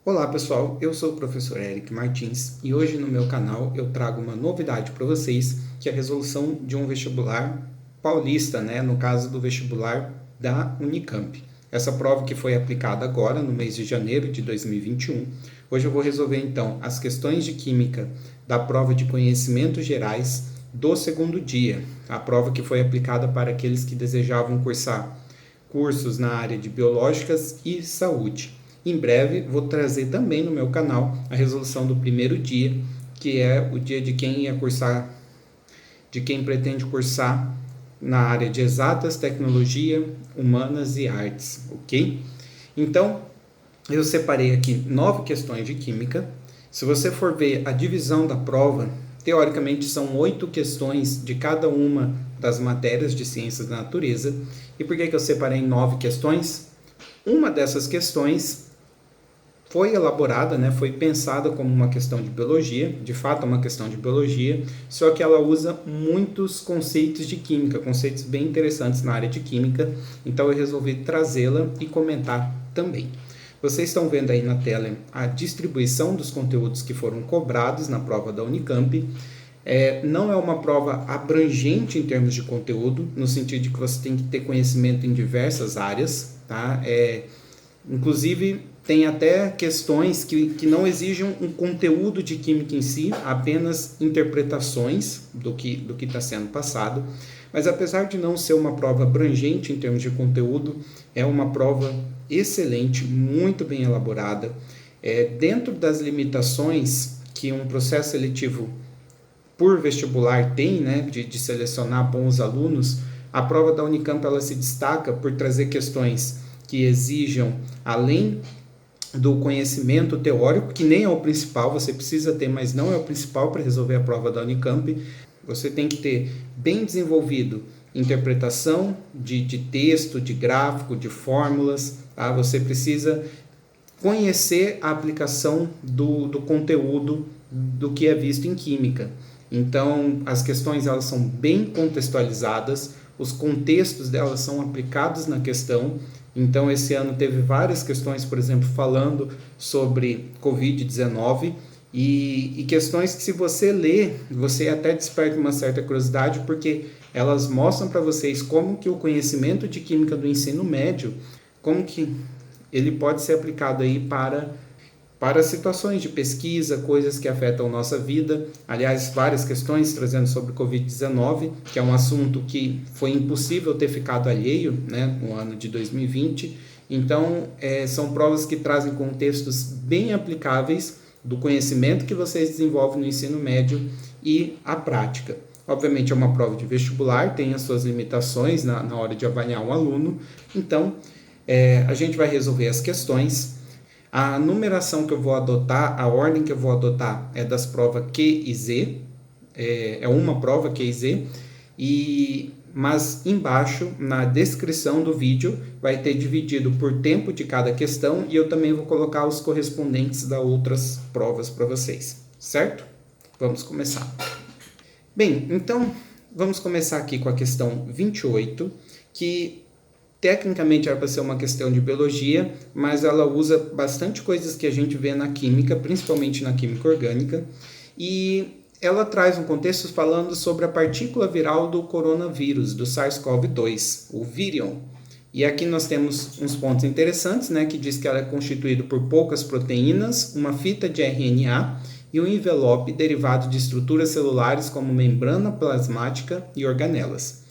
Olá pessoal, eu sou o professor Eric Martins e hoje no meu canal eu trago uma novidade para vocês, que é a resolução de um vestibular paulista, no caso do vestibular da Unicamp. Essa prova que foi aplicada agora no mês de janeiro de 2021. Hoje eu vou resolver então as questões de química da prova de conhecimentos gerais do segundo dia, a prova que foi aplicada para aqueles que desejavam cursar cursos na área de biológicas e saúde. Em breve vou trazer também no meu canal a resolução do primeiro dia, que é o dia de quem ia cursar, de quem pretende cursar na área de exatas, tecnologia, humanas e artes, ok? Então, eu separei aqui 9 questões de química. Se você for ver a divisão da prova, teoricamente são 8 questões de cada uma das matérias de ciências da natureza. E por que eu separei em 9 questões? Uma dessas questões foi elaborada, foi pensada como uma questão de biologia, de fato é uma questão de biologia, só que ela usa muitos conceitos de química, conceitos bem interessantes na área de química, então eu resolvi trazê-la e comentar também. Vocês estão vendo aí na tela a distribuição dos conteúdos que foram cobrados na prova da Unicamp. Não é uma prova abrangente em termos de conteúdo, no sentido de que você tem que ter conhecimento em diversas áreas, tá? Inclusive, tem até questões que não exigem um conteúdo de química em si, apenas interpretações do que está sendo passado. Mas apesar de não ser uma prova abrangente em termos de conteúdo, é uma prova excelente, muito bem elaborada. Dentro das limitações que um processo seletivo por vestibular tem, de selecionar bons alunos, a prova da Unicamp ela se destaca por trazer questões que exijam, além do conhecimento teórico, que nem é o principal, você precisa ter, mas não é o principal para resolver a prova da Unicamp. Você tem que ter bem desenvolvido interpretação de texto, de gráfico, de fórmulas, tá? Você precisa conhecer a aplicação do conteúdo do que é visto em química. Então, as questões elas são bem contextualizadas, os contextos delas são aplicados na questão. Então, esse ano teve várias questões, por exemplo, falando sobre Covid-19 e questões que, se você ler, você até desperta uma certa curiosidade, porque elas mostram para vocês como que o conhecimento de química do ensino médio, como que ele pode ser aplicado aí para situações de pesquisa, coisas que afetam nossa vida. Aliás, várias questões trazendo sobre Covid-19, que é um assunto que foi impossível ter ficado alheio, no ano de 2020. Então, são provas que trazem contextos bem aplicáveis do conhecimento que vocês desenvolvem no ensino médio e a prática. Obviamente, é uma prova de vestibular, tem as suas limitações na hora de avaliar um aluno. Então, a gente vai resolver as questões. A numeração que eu vou adotar, a ordem que eu vou adotar é das provas Q e Z, é uma prova Q e Z, mas embaixo, na descrição do vídeo, vai ter dividido por tempo de cada questão e eu também vou colocar os correspondentes das outras provas para vocês, certo? Vamos começar. Bem, então, vamos começar aqui com a questão 28, que tecnicamente era para ser uma questão de biologia, mas ela usa bastante coisas que a gente vê na química, principalmente na química orgânica, e ela traz um contexto falando sobre a partícula viral do coronavírus, do SARS-CoV-2, o virion. E aqui nós temos uns pontos interessantes, que diz que ela é constituída por poucas proteínas, uma fita de RNA e um envelope derivado de estruturas celulares como membrana plasmática e organelas.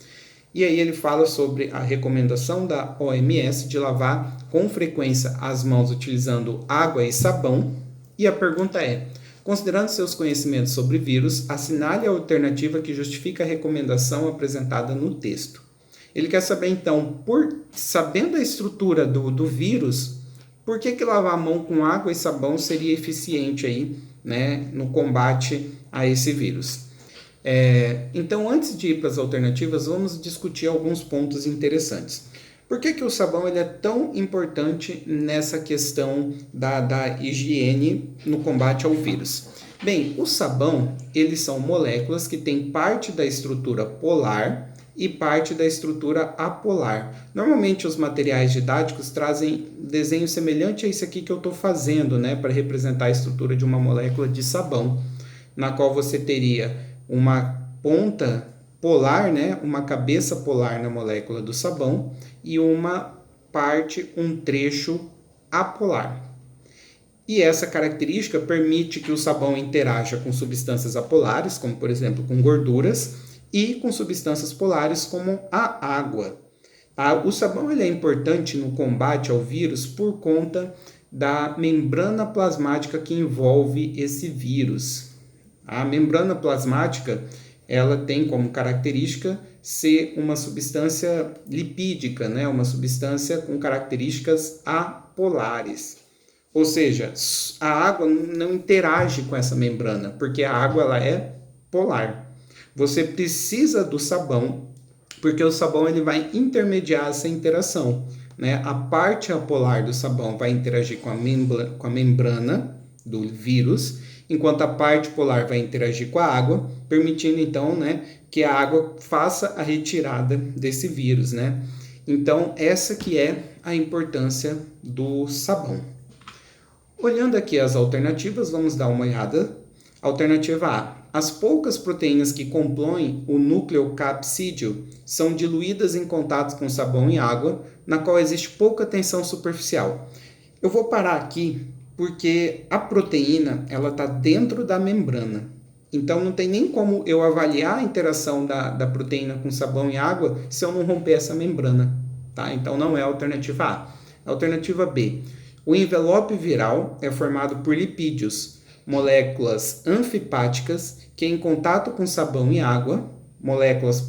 E aí ele fala sobre a recomendação da OMS de lavar com frequência as mãos utilizando água e sabão. E a pergunta é, considerando seus conhecimentos sobre vírus, assinale a alternativa que justifica a recomendação apresentada no texto. Ele quer saber então, sabendo a estrutura do vírus, por que lavar a mão com água e sabão seria eficiente aí, no combate a esse vírus? Então, antes de ir para as alternativas, vamos discutir alguns pontos interessantes. Por que o sabão ele é tão importante nessa questão da higiene no combate ao vírus? Bem, o sabão, eles são moléculas que têm parte da estrutura polar e parte da estrutura apolar. Normalmente os materiais didáticos trazem desenho semelhante a esse aqui que eu estou fazendo, né, para representar a estrutura de uma molécula de sabão, na qual você teria uma ponta polar, né, uma cabeça polar na molécula do sabão e uma parte, um trecho apolar. E essa característica permite que o sabão interaja com substâncias apolares, como por exemplo com gorduras, e com substâncias polares como a água. O sabão ele é importante no combate ao vírus por conta da membrana plasmática que envolve esse vírus. A membrana plasmática ela tem como característica ser uma substância lipídica, né? Uma substância com características apolares. Ou seja, a água não interage com essa membrana, porque a água ela é polar. Você precisa do sabão, porque o sabão ele vai intermediar essa interação, né? A parte apolar do sabão vai interagir com a membrana do vírus, enquanto a parte polar vai interagir com a água, permitindo então, né, que a água faça a retirada desse vírus, né? Então, essa que é a importância do sabão. Olhando aqui as alternativas, vamos dar uma olhada. Alternativa A. As poucas proteínas que compõem o núcleo capsídeo são diluídas em contato com sabão e água, na qual existe pouca tensão superficial. Eu vou parar aqui porque a proteína ela está dentro da membrana. Então não tem nem como eu avaliar a interação da proteína com sabão e água se eu não romper essa membrana. Tá? Então não é a alternativa A. Alternativa B. O envelope viral é formado por lipídios, moléculas anfipáticas que em contato com sabão e água, moléculas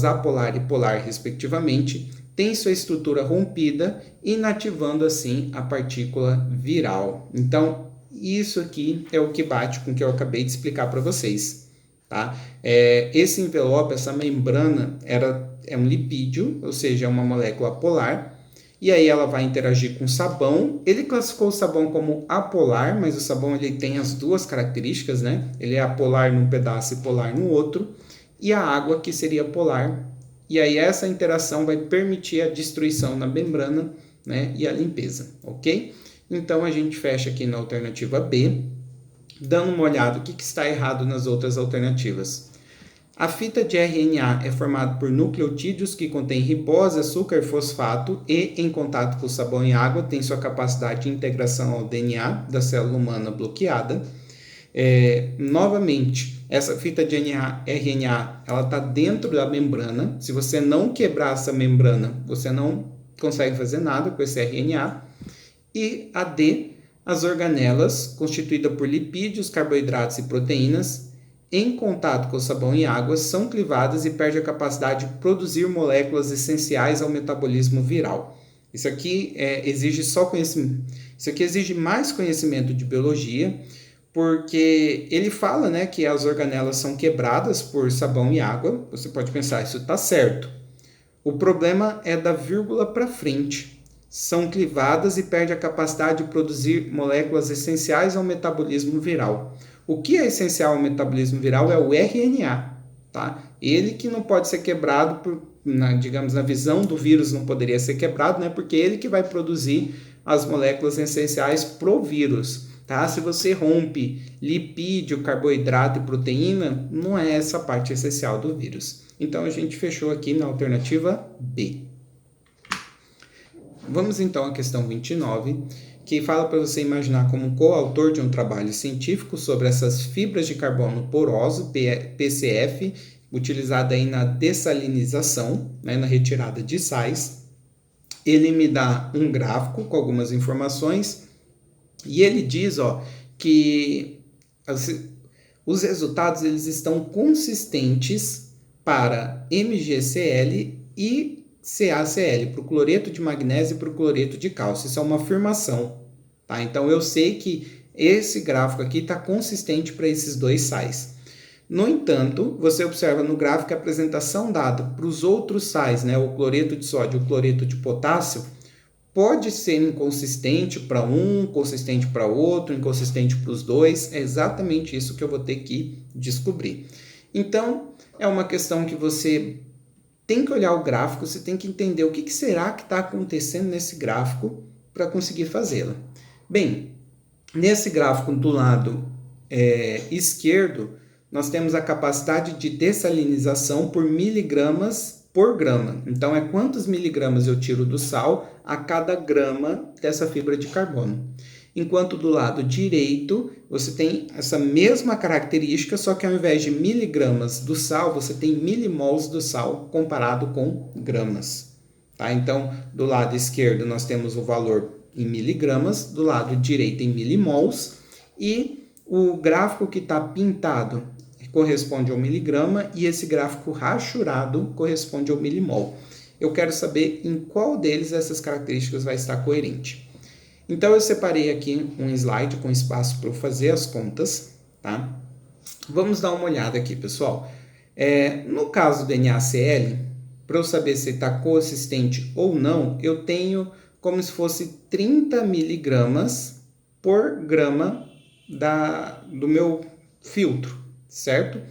apolar e polar respectivamente, têm sua estrutura rompida, inativando assim a partícula viral. Então, isso aqui é o que bate com o que eu acabei de explicar para vocês. Tá? Esse envelope, essa membrana, é um lipídio, ou seja, é uma molécula polar, e aí ela vai interagir com o sabão. Ele classificou o sabão como apolar, mas o sabão ele tem as duas características, né? Ele é apolar num pedaço e polar no outro. E a água que seria polar. E aí essa interação vai permitir a destruição na membrana, né? E a limpeza, ok? Então a gente fecha aqui na alternativa B, dando uma olhada o que está errado nas outras alternativas. A fita de RNA é formada por nucleotídeos que contêm ribose, açúcar e fosfato e, em contato com sabão e água, tem sua capacidade de integração ao DNA da célula humana bloqueada. Novamente, essa fita de RNA está dentro da membrana. Se você não quebrar essa membrana, você não consegue fazer nada com esse RNA. E a D, as organelas, constituídas por lipídios, carboidratos e proteínas, em contato com o sabão e água, são clivadas e perdem a capacidade de produzir moléculas essenciais ao metabolismo viral. Isso aqui exige só conhecimento. Isso aqui exige mais conhecimento de biologia, porque ele fala, né, que as organelas são quebradas por sabão e água. Você pode pensar, isso está certo. O problema é da vírgula para frente. São clivadas e perdem a capacidade de produzir moléculas essenciais ao metabolismo viral. O que é essencial ao metabolismo viral é o RNA, tá? Ele que não pode ser quebrado, digamos, na visão do vírus não poderia ser quebrado, né? Porque ele que vai produzir as moléculas essenciais pro vírus, tá? Se você rompe lipídio, carboidrato e proteína, não é essa parte essencial do vírus. Então a gente fechou aqui na alternativa B. Vamos então à questão 29, que fala para você imaginar como coautor de um trabalho científico sobre essas fibras de carbono poroso, PCF, utilizada aí na dessalinização, né, na retirada de sais. Ele me dá um gráfico com algumas informações e ele diz que os resultados eles estão consistentes para MgCl e CaCl, para o cloreto de magnésio e para o cloreto de cálcio. Isso é uma afirmação, tá? Então eu sei que esse gráfico aqui está consistente para esses dois sais. No entanto, você observa no gráfico a apresentação dada para os outros sais, né? O cloreto de sódio e o cloreto de potássio, pode ser inconsistente para um, consistente para outro, inconsistente para os dois. É exatamente isso que eu vou ter que descobrir. Então, é uma questão que você tem que olhar o gráfico, você tem que entender o que será que está acontecendo nesse gráfico para conseguir fazê-la. Bem, nesse gráfico do lado esquerdo, nós temos a capacidade de dessalinização por miligramas por grama. Então, é quantos miligramas eu tiro do sal a cada grama dessa fibra de carbono. Enquanto do lado direito, você tem essa mesma característica, só que ao invés de miligramas do sal, você tem milimols do sal comparado com gramas. Tá? Então, do lado esquerdo, nós temos o valor em miligramas, do lado direito em milimols, e o gráfico que está pintado corresponde ao miligrama, e esse gráfico rachurado corresponde ao milimol. Eu quero saber em qual deles essas características vai estar coerente. Então, eu separei aqui um slide com espaço para eu fazer as contas, tá? Vamos dar uma olhada aqui, pessoal. No caso do NaCl, para eu saber se está consistente ou não, eu tenho como se fosse 30 miligramas por grama do meu filtro, certo?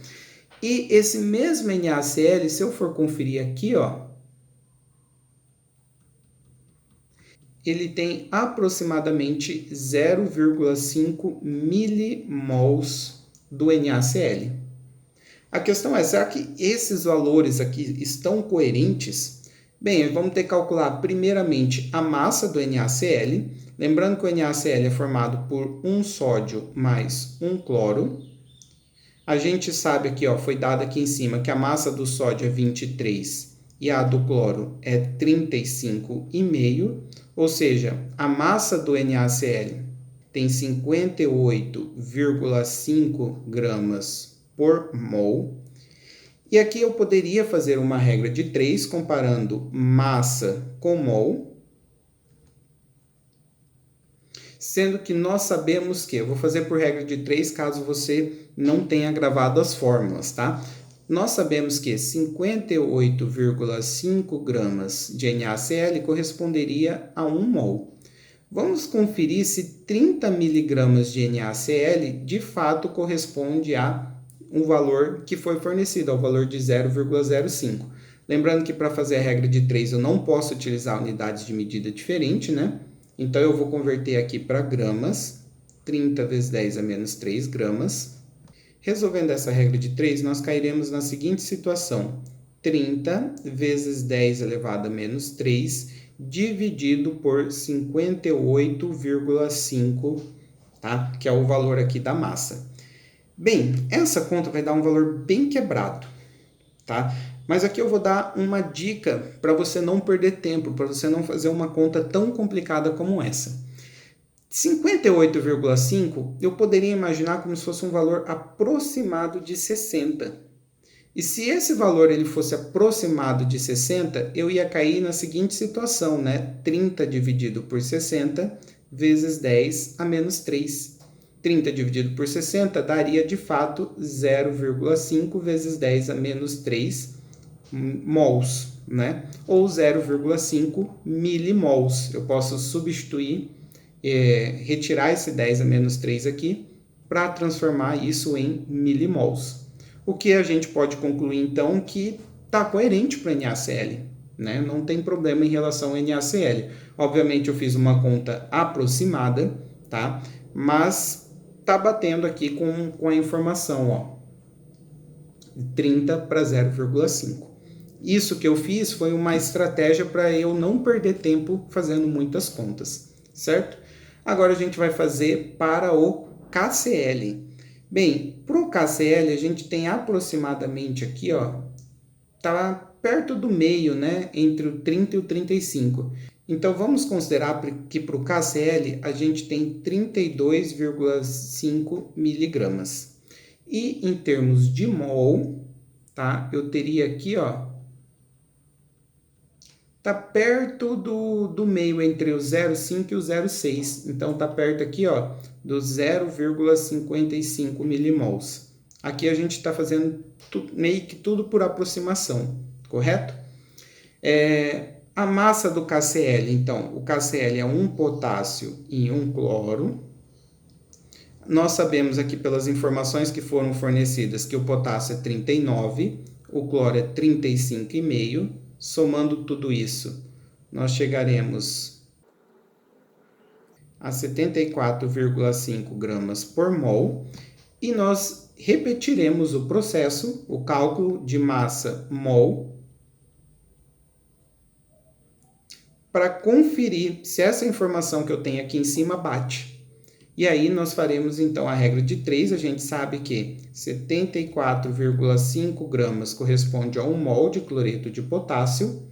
E esse mesmo NaCl, se eu for conferir aqui, ó, ele tem aproximadamente 0,5 milimols do NaCl. A questão é, será que esses valores aqui estão coerentes? Bem, vamos ter que calcular primeiramente a massa do NaCl. Lembrando que o NaCl é formado por um sódio mais um cloro. A gente sabe aqui, ó, foi dado aqui em cima que a massa do sódio é 23 e a do cloro é 35,5. Ou seja, a massa do NaCl tem 58,5 gramas por mol. E aqui eu poderia fazer uma regra de 3, comparando massa com mol. Sendo que nós sabemos que, eu vou fazer por regra de 3, caso você não tenha gravado as fórmulas, tá? Nós sabemos que 58,5 gramas de NaCl corresponderia a 1 mol. Vamos conferir se 30 miligramas de NaCl de fato corresponde a um valor que foi fornecido, ao valor de 0,05. Lembrando que para fazer a regra de 3 eu não posso utilizar unidades de medida diferente, né? Então eu vou converter aqui para gramas, 30 vezes 10 a menos 3 gramas. Resolvendo essa regra de 3, nós cairemos na seguinte situação: 30 vezes 10 elevado a menos 3, dividido por 58,5, tá? Que é o valor aqui da massa. Bem, essa conta vai dar um valor bem quebrado, tá? Mas aqui eu vou dar uma dica para você não perder tempo, para você não fazer uma conta tão complicada como essa. 58,5 eu poderia imaginar como se fosse um valor aproximado de 60. E se esse valor ele fosse aproximado de 60, eu ia cair na seguinte situação, né? 30 dividido por 60 vezes 10 a menos 3. 30 dividido por 60 daria de fato 0,5 vezes 10 a menos 3 mols, né? Ou 0,5 milimols. Eu posso substituir, retirar esse 10 a menos 3 aqui para transformar isso em milimols. O que a gente pode concluir então que está coerente para o NaCl, né? Não tem problema em relação ao NaCl. Obviamente eu fiz uma conta aproximada, tá? Mas tá batendo aqui com a informação, ó, 30 para 0,5. Isso que eu fiz foi uma estratégia para eu não perder tempo fazendo muitas contas, certo? Agora a gente vai fazer para o KCl. Bem, para o KCl a gente tem aproximadamente aqui, ó, tá perto do meio, né, entre o 30 e o 35. Então, vamos considerar que para o KCl a gente tem 32,5 miligramas. E em termos de mol, tá? Eu teria aqui, ó, tá perto do meio entre o 0,5 e o 0,6. Então, tá perto aqui, ó, do 0,55 milimols. Aqui a gente está fazendo meio que tudo por aproximação, correto? A massa do KCl, então, o KCl é 1 potássio e 1 cloro. Nós sabemos aqui pelas informações que foram fornecidas que o potássio é 39, o cloro é 35,5. Somando tudo isso, nós chegaremos a 74,5 gramas por mol e nós repetiremos o processo, o cálculo de massa mol, para conferir se essa informação que eu tenho aqui em cima bate. E aí nós faremos então a regra de 3, a gente sabe que 74,5 gramas corresponde a 1 mol de cloreto de potássio,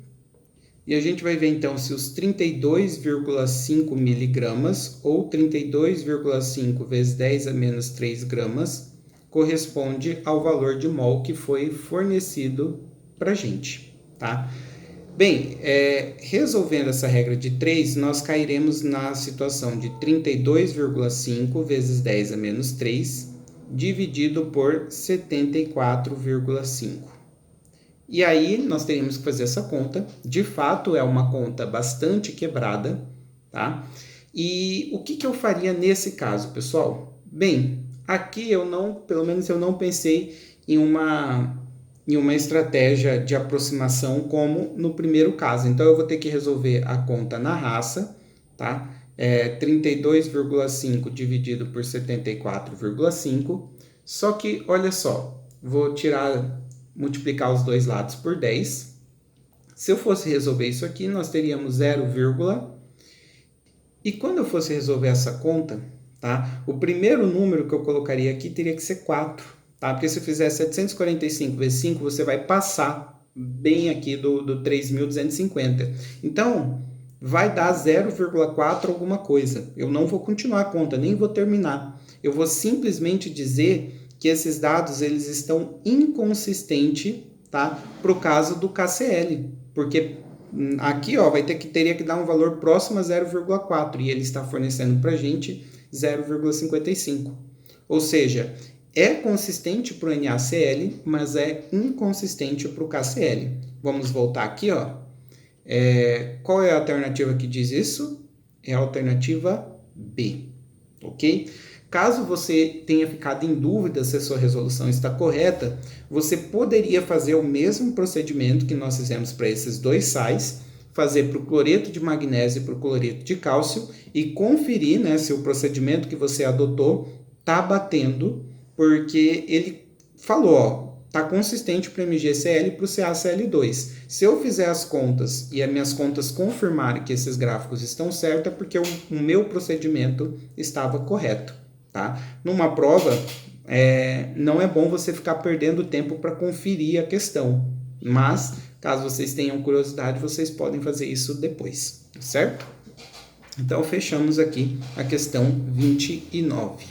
e a gente vai ver então se os 32,5 miligramas ou 32,5 vezes 10 a menos 3 gramas corresponde ao valor de mol que foi fornecido para a gente, tá? Bem, resolvendo essa regra de 3, nós cairemos na situação de 32,5 vezes 10 a menos 3, dividido por 74,5. E aí, nós teríamos que fazer essa conta. De fato, é uma conta bastante quebrada, tá? E o que eu faria nesse caso, pessoal? Bem, aqui pelo menos eu não pensei em uma estratégia de aproximação como no primeiro caso. Então, eu vou ter que resolver a conta na raça, tá? 32,5 dividido por 74,5. Só que, olha só, vou multiplicar os dois lados por 10. Se eu fosse resolver isso aqui, nós teríamos 0, e quando eu fosse resolver essa conta, tá? O primeiro número que eu colocaria aqui teria que ser 4. Tá? Porque se eu fizer 745 vezes 5, você vai passar bem aqui do 3.250. Então, vai dar 0,4 alguma coisa. Eu não vou continuar a conta, nem vou terminar. Eu vou simplesmente dizer que esses dados eles estão inconsistentes, tá? Para o caso do KCl. Porque aqui ó, teria que dar um valor próximo a 0,4 e ele está fornecendo para a gente 0,55. Ou seja, é consistente para o NaCl, mas é inconsistente para o KCl. Vamos voltar aqui, ó. Qual é a alternativa que diz isso? É a alternativa B, ok? Caso você tenha ficado em dúvida se a sua resolução está correta, você poderia fazer o mesmo procedimento que nós fizemos para esses dois sais, fazer para o cloreto de magnésio e para o cloreto de cálcio e conferir, né, se o procedimento que você adotou está batendo, porque ele falou, ó, está consistente para o MgCl e para o CaCl2. Se eu fizer as contas e as minhas contas confirmarem que esses gráficos estão certos, é porque o meu procedimento estava correto. Tá? Numa prova, não é bom você ficar perdendo tempo para conferir a questão, mas caso vocês tenham curiosidade, vocês podem fazer isso depois, certo? Então, fechamos aqui a questão 29.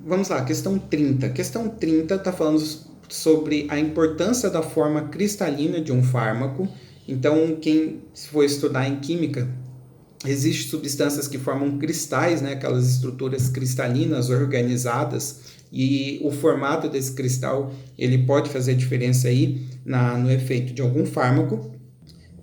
Vamos lá, questão 30. Questão 30 está falando sobre a importância da forma cristalina de um fármaco. Então, quem for estudar em química, existem substâncias que formam cristais, né, aquelas estruturas cristalinas organizadas, e o formato desse cristal ele pode fazer diferença aí no efeito de algum fármaco.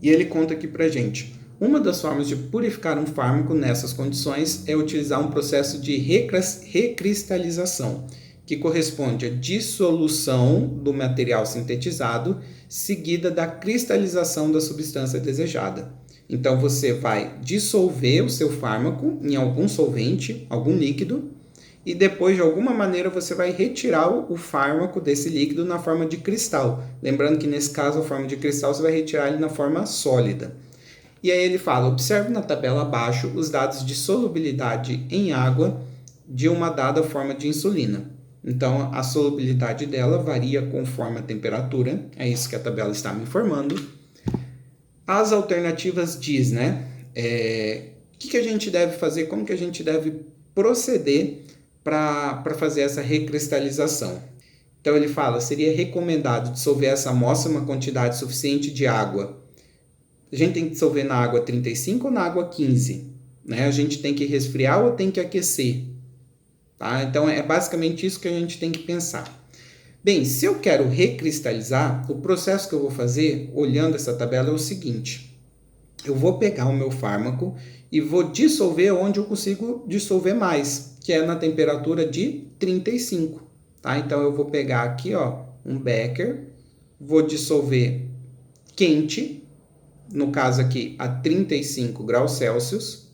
E ele conta aqui pra gente. Uma das formas de purificar um fármaco nessas condições é utilizar um processo de recristalização, que corresponde à dissolução do material sintetizado, seguida da cristalização da substância desejada. Então, você vai dissolver o seu fármaco em algum solvente, algum líquido, e depois, de alguma maneira, você vai retirar o fármaco desse líquido na forma de cristal. Lembrando que, nesse caso, a forma de cristal você vai retirar ele na forma sólida. E aí ele fala, observe na tabela abaixo os dados de solubilidade em água de uma dada forma de insulina. Então, a solubilidade dela varia conforme a temperatura, é isso que a tabela está me informando. As alternativas diz, né? O que a gente deve fazer, como que a gente deve proceder para fazer essa recristalização. Então, ele fala, seria recomendado dissolver essa amostra em uma quantidade suficiente de água. A gente tem que dissolver na água 35 ou na água 15? Né? A gente tem que resfriar ou tem que aquecer? Tá? Então, é basicamente isso que a gente tem que pensar. Bem, se eu quero recristalizar, o processo que eu vou fazer, olhando essa tabela, é o seguinte. Eu vou pegar o meu fármaco e vou dissolver onde eu consigo dissolver mais, que é na temperatura de 35. Tá? Então, eu vou pegar aqui, ó, um becker, vou dissolver quente, no caso aqui a 35 graus Celsius,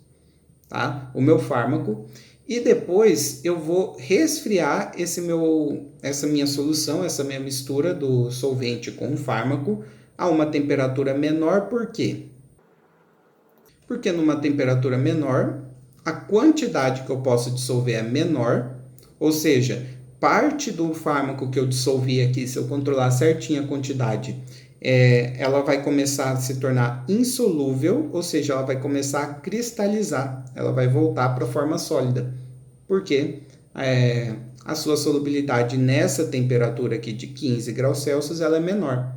tá? O meu fármaco, e depois eu vou resfriar essa minha solução, essa minha mistura do solvente com o fármaco a uma temperatura menor. Por quê? Porque numa temperatura menor, a quantidade que eu posso dissolver é menor, ou seja, parte do fármaco que eu dissolvi aqui, se eu controlar certinho a quantidade, ela vai começar a se tornar insolúvel, ou seja, ela vai começar a cristalizar, ela vai voltar para a forma sólida, porque a sua solubilidade nessa temperatura aqui de 15 graus Celsius ela é menor.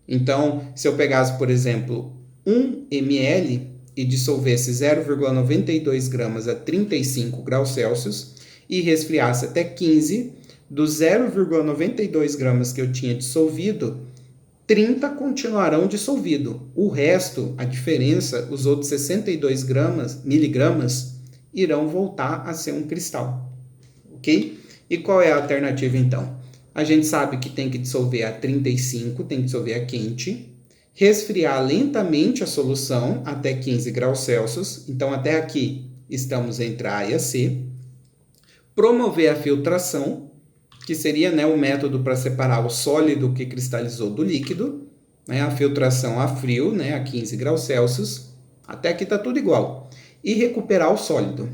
Então, se eu pegasse, por exemplo, 1 ml e dissolvesse 0,92 gramas a 35 graus Celsius e resfriasse até 15, dos 0,92 gramas que eu tinha dissolvido, 30 continuarão dissolvido. O resto, a diferença, os outros 62 miligramas, irão voltar a ser um cristal. Ok? E qual é a alternativa então? A gente sabe que tem que dissolver a 35, tem que dissolver a quente, resfriar lentamente a solução até 15 graus Celsius. Então, até aqui estamos entre A e a C. Promover a filtração, que seria, né, o método para separar o sólido que cristalizou do líquido, né, a filtração a frio, né, a 15 graus Celsius, até aqui está tudo igual. E recuperar o sólido,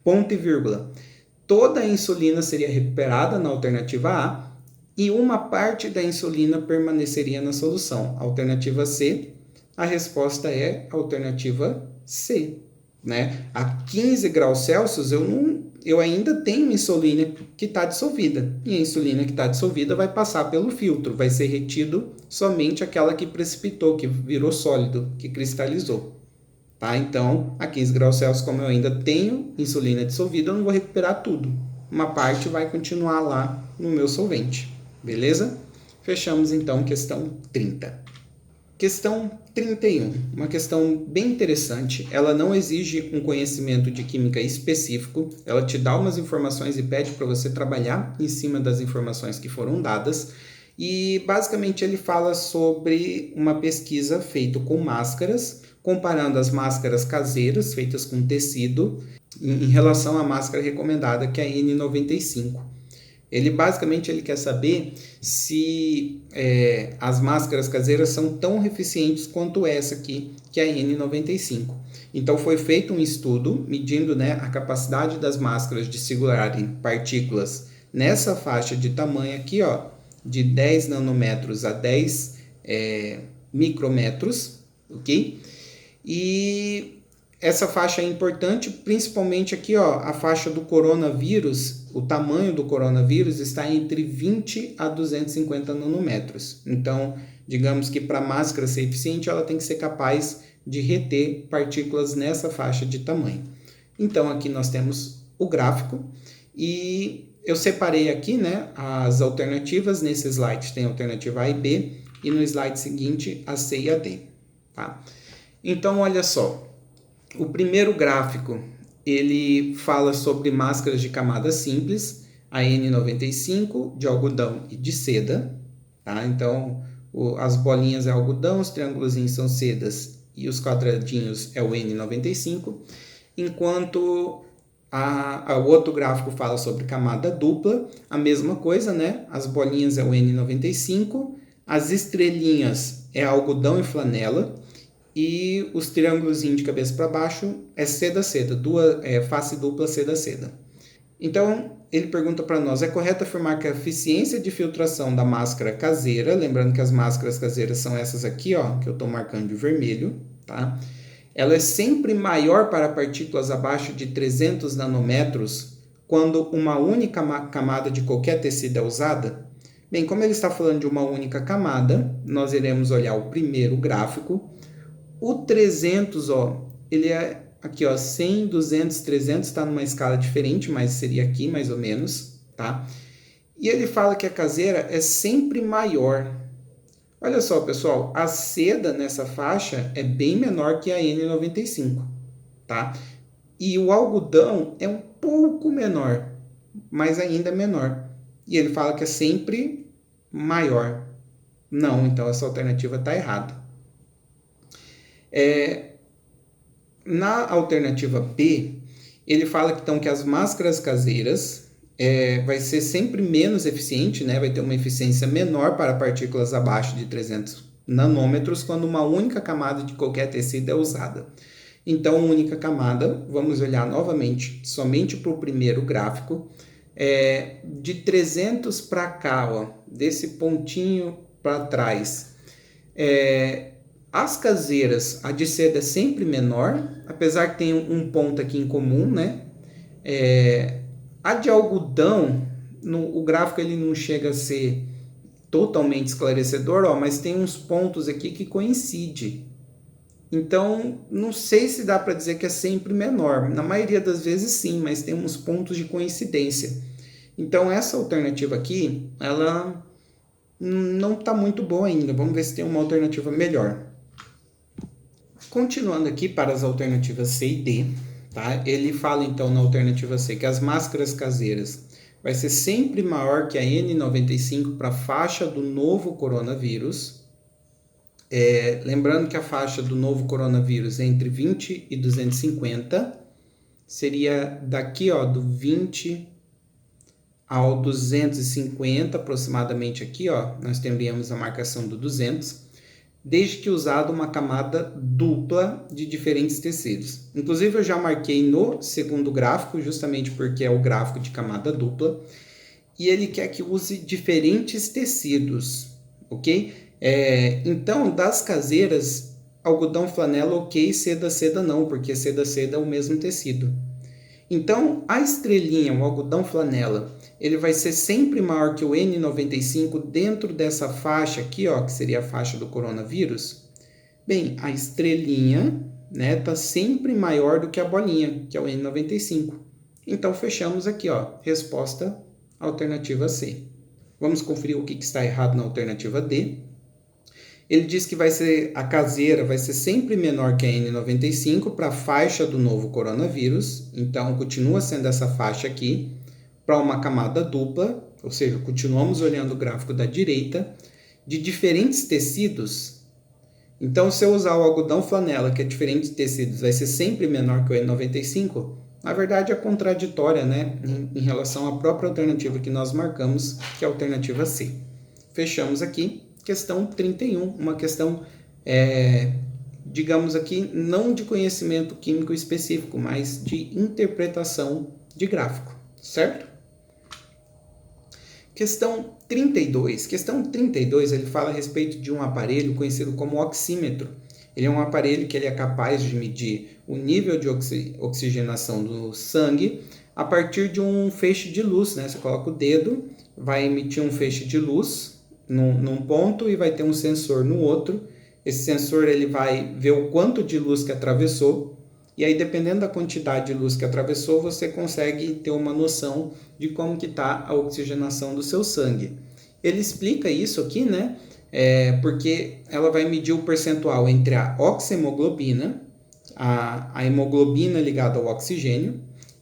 ponto e vírgula. Toda a insulina seria recuperada na alternativa A e uma parte da insulina permaneceria na solução. Alternativa C, a resposta é a alternativa C. Né? A 15 graus Celsius eu ainda tenho insulina que está dissolvida. E a insulina que está dissolvida vai passar pelo filtro, vai ser retido somente aquela que precipitou, que virou sólido, que cristalizou. Tá? Então, a 15 graus Celsius, como eu ainda tenho insulina dissolvida, eu não vou recuperar tudo. Uma parte vai continuar lá no meu solvente. Beleza? Fechamos então questão 30. Questão 31, uma questão bem interessante. Ela não exige um conhecimento de química específico, ela te dá umas informações e pede para você trabalhar em cima das informações que foram dadas. E basicamente ele fala sobre uma pesquisa feita com máscaras, comparando as máscaras caseiras feitas com tecido em relação à máscara recomendada, que é a N95. Ele quer saber se as máscaras caseiras são tão eficientes quanto essa aqui, que é a N95. Então, foi feito um estudo medindo, né, a capacidade das máscaras de segurarem partículas nessa faixa de tamanho aqui, ó, de 10 nanômetros a 10 micrômetros, ok? E essa faixa é importante, principalmente aqui, ó, a faixa do coronavírus. O tamanho do coronavírus está entre 20 a 250 nanômetros. Então, digamos que para a máscara ser eficiente, ela tem que ser capaz de reter partículas nessa faixa de tamanho. Então, aqui nós temos o gráfico e eu separei aqui, né, as alternativas. Nesse slide tem a alternativa A e B e no slide seguinte a C e a D. Tá? Então, olha só. O primeiro gráfico, ele fala sobre máscaras de camada simples, a N95, de algodão e de seda. Tá? Então, as bolinhas é algodão, os triângulozinhos são sedas e os quadradinhos é o N95. Enquanto o outro gráfico fala sobre camada dupla, a mesma coisa, né? As bolinhas é o N95, as estrelinhas é algodão e flanela, e os triângulos de cabeça para baixo é seda-seda, face dupla seda-seda. Então, ele pergunta para nós, é correto afirmar que a eficiência de filtração da máscara caseira, lembrando que as máscaras caseiras são essas aqui, ó, que eu estou marcando de vermelho, tá? Ela é sempre maior para partículas abaixo de 300 nanômetros quando uma única camada de qualquer tecido é usada? Bem, como ele está falando de uma única camada, nós iremos olhar o primeiro gráfico. O 300, ó, ele é aqui, ó, 100, 200, 300, está numa escala diferente, mas seria aqui mais ou menos, tá? E ele fala que a caseira é sempre maior. Olha só, pessoal, a seda nessa faixa é bem menor que a N95, tá? E o algodão é um pouco menor, mas ainda é menor. E ele fala que é sempre maior. Não, então essa alternativa está errada. Na alternativa B, ele fala então, que as máscaras caseiras vai ser sempre menos eficiente, né? Vai ter uma eficiência menor para partículas abaixo de 300 nanômetros quando uma única camada de qualquer tecido é usada. Então, única camada, vamos olhar novamente, somente para o primeiro gráfico, de 300 para cá, ó, desse pontinho para trás. As caseiras, a de seda é sempre menor, apesar que tem um ponto aqui em comum, né? A de algodão, o gráfico ele não chega a ser totalmente esclarecedor, ó, mas tem uns pontos aqui que coincidem. Então, não sei se dá para dizer que é sempre menor. Na maioria das vezes sim, mas tem uns pontos de coincidência. Então, essa alternativa aqui, ela não está muito boa ainda. Vamos ver se tem uma alternativa melhor. Continuando aqui para as alternativas C e D, tá? Ele fala então na alternativa C que as máscaras caseiras vai ser sempre maior que a N95 para a faixa do novo coronavírus. Lembrando que a faixa do novo coronavírus é entre 20 e 250, seria daqui, ó, do 20 ao 250 aproximadamente aqui, ó, nós teríamos a marcação do 200, desde que usado uma camada dupla de diferentes tecidos. Inclusive eu já marquei no segundo gráfico, justamente porque é o gráfico de camada dupla, e ele quer que use diferentes tecidos, ok? Então, das caseiras, algodão flanela ok, seda não, porque seda é o mesmo tecido. Então, a estrelinha, o algodão flanela, ele vai ser sempre maior que o N95 dentro dessa faixa aqui, ó, que seria a faixa do coronavírus. Bem, a estrelinha, né, tá sempre maior do que a bolinha, que é o N95. Então, fechamos aqui, ó, resposta alternativa C. Vamos conferir o que está errado na alternativa D. Ele diz que a caseira vai ser sempre menor que a N95 para a faixa do novo coronavírus. Então, continua sendo essa faixa aqui para uma camada dupla, ou seja, continuamos olhando o gráfico da direita, de diferentes tecidos. Então, se eu usar o algodão flanela, que é diferentes tecidos, vai ser sempre menor que o N95, na verdade é contraditória, né, em relação à própria alternativa que nós marcamos, que é a alternativa C. Fechamos aqui. Questão 31, uma questão, digamos aqui, não de conhecimento químico específico, mas de interpretação de gráfico, certo? Questão 32. Questão 32, ele fala a respeito de um aparelho conhecido como oxímetro. Ele é um aparelho que ele é capaz de medir o nível de oxigenação do sangue a partir de um feixe de luz, né? Você coloca o dedo, vai emitir um feixe de luz num ponto e vai ter um sensor no outro. Esse sensor ele vai ver o quanto de luz que atravessou e aí, dependendo da quantidade de luz que atravessou, você consegue ter uma noção de como que está a oxigenação do seu sangue. Ele explica isso aqui, né? Porque ela vai medir o percentual entre a oxihemoglobina, a hemoglobina ligada ao oxigênio,